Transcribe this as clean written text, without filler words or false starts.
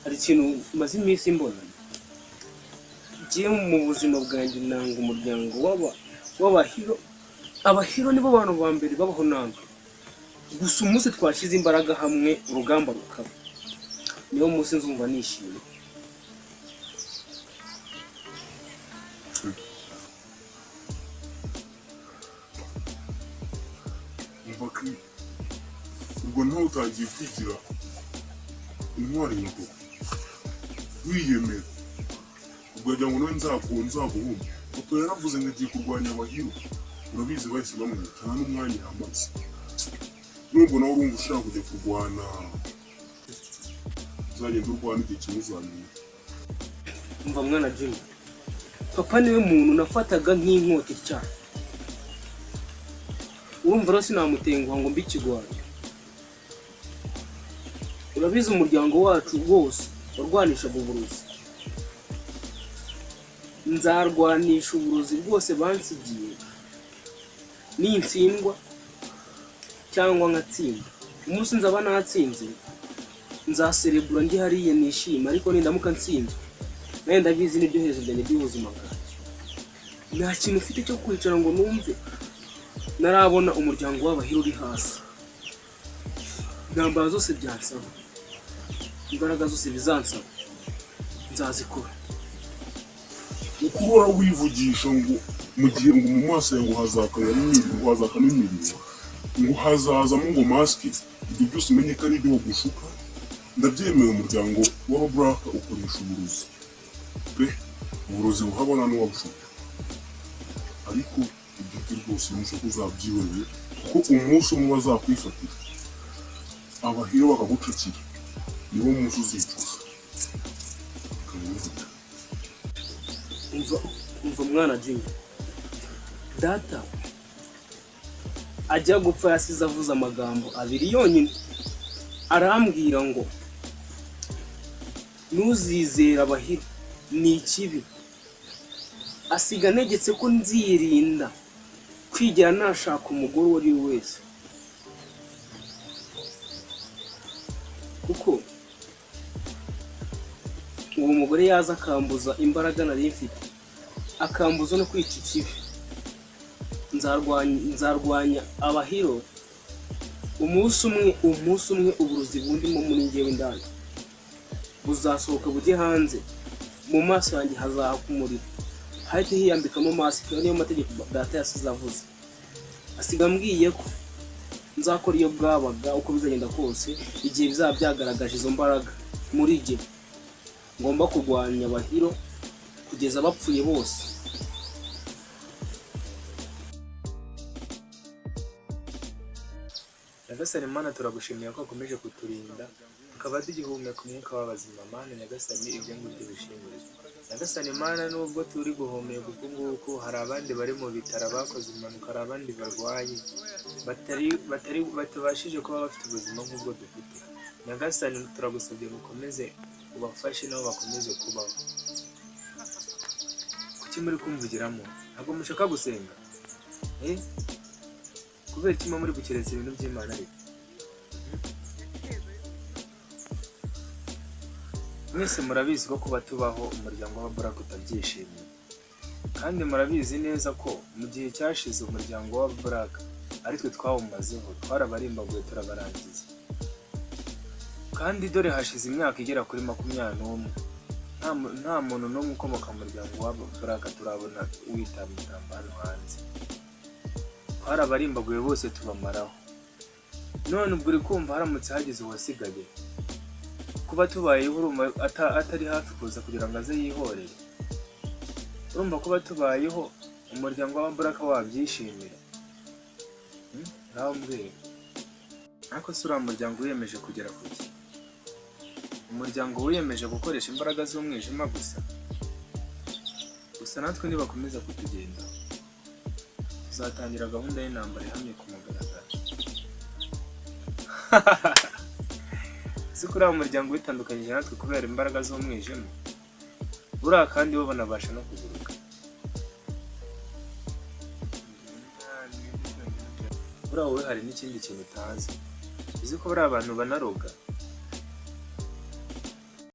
hari ikintu maze iminsi mbona giye mu buzima bwanjye nanga umuryango w'abahiro. Abahiro nibo bantu ba mbere babaho nanga. Gusa umunsi twashize imbaraga hamwe urugamba rukaba, niyo munsi nzumva nishimye. ubwo ntawe utangiye kwigira intwari ngo wiyemera ugagira ngo nawe nzaguhumba. Papa yaravuze ngo agiye kurwanya abahiro, urabizi bahise bamwita nta n'umwanya yamaze. Nubwo nawe urumva ushaka kujya kurwana, uzagenda urwana igihe kimwe uzamenya. Umva mwana Jimmy, papa niwe muntu nafataga nk'inkota cyane. Urumva rero sinamutenguha ngo mbikigwanya. Urabizi umuryango wacu wose warwanisha uburozi. Nzarwanisha uburozi bwose bansigiye, nintsindwa cyangwa nkatsinda. Umunsi nzaba natsinze nzaserebura ndi hariye nishima, ariko nindamuka ntsinzwe naye ndabizi nibyo hejuru cyane by'ubuzima bwanjye. Nta kintu ufite cyo kwicara ngo numve narabona umuryango w'abahiro uri hasi. Intambara zose byansaba, imbaraga zose bizansaba, nzazikora. Ukubora wivugisha ngo mu gihe ngo mu maso yawe hazakana imirimo, ngo hazazamo ngo maske, ibyo byose umenye ko ari ibyo gushuka. Ndabyemeye umuryango w'ababuraka ukoresha uburozi pe, uburozi buhabona n'uwabushuka, ariko ibyo byo rwose ntushaka uzabyiboneye, kuko umunsi umwe bazakwifatira abahiro bakagucakira, niwo munsi uzicuza. Umva mwana Jimmy, data ajya gupfa yasize avuze amagambo abiri yonyine. Arambwira ngo ntuzizera abahiro, ni ikibi. Asiga negetse ko nzirinda kwigira nashaka umugore uwo ari we wese, kuko uwo mugore yaza akambuza imbaraga nari mfite, akambuza no kwica ikibi. Nzarwanya abahiro umunsi umwe uburozi bundimo muri njyewe ndani buzasohoka bujye hanze. Mu maso yanjye hazaka umuriro, hahite hiyambikamo masike. Niyo mategeko data yasize avuze. Asiga ambwiye ko nzakora iyo bwabaga uko bizagenda kose, igihe bizaba byagaragaje izo mbaraga muri jye. Ngomba kurwanya abahiro kugeza bapfuye bose. Nyagasani Mana, turagushimiye ko ukomeje kuturinda, tukaba tugihumeka umwuka w'abazima. Mana Nyagasani, ibyo ngibyo bishimire. Nyagasani Mana, nubwo turi guhumeka uku nguku, hari abandi bari mu bitaro bakoze impanuka, hari abandi barwaye batabashije kuba bafite ubuzima nk'ubwo dufite. Nyagasani, turagusabye mukomeze ubafashe nabo bakomeze kubaho. Kuki muri kumvugiramo? Ntabwo mushaka gusenga? Kubera iki muri gukereza ibintu by'Imana ariko? Mwese murabizi ko kuba tubaho umuryango w'ababuraka utabyishimiye, kandi murabizi neza ko mu gihe cyashize umuryango w'ababuraka ari twe twawumazeho, twarabarimbaguye turabarangiza. Kandi dore hashize imyaka igera kuri 21, nta muntu n'umwe ukomoka mu muryango w'ababuraka turabona witambitamba hano hanze. Twarabarimbaguye bose tubamaraho. None ubwo uri kumva haramutse hagize uwasigaye, kuba tubayeho atari hafi kuza kugira ngo aze yihorere, urumva kuba tubayeho umuryango w'ababuraka wabyishimira? Nawe mbwira, ariko si uriya muryango wiyemeje kugera ku gihe, umuryango wiyemeje gukoresha imbaraga z'umwijima gusa natwe nibakomeza kutugenda tuzatangira gahunda y'intambara ihamye ku mugaragaro. Si kuri uriya muryango witandukanyije natwe kubera imbaraga z'umwijima, buriya kandi bo banabasha no kuguruka. Buriya wowe hari n'ikindi kintu utazi, uzi ko buriya abantu banaroga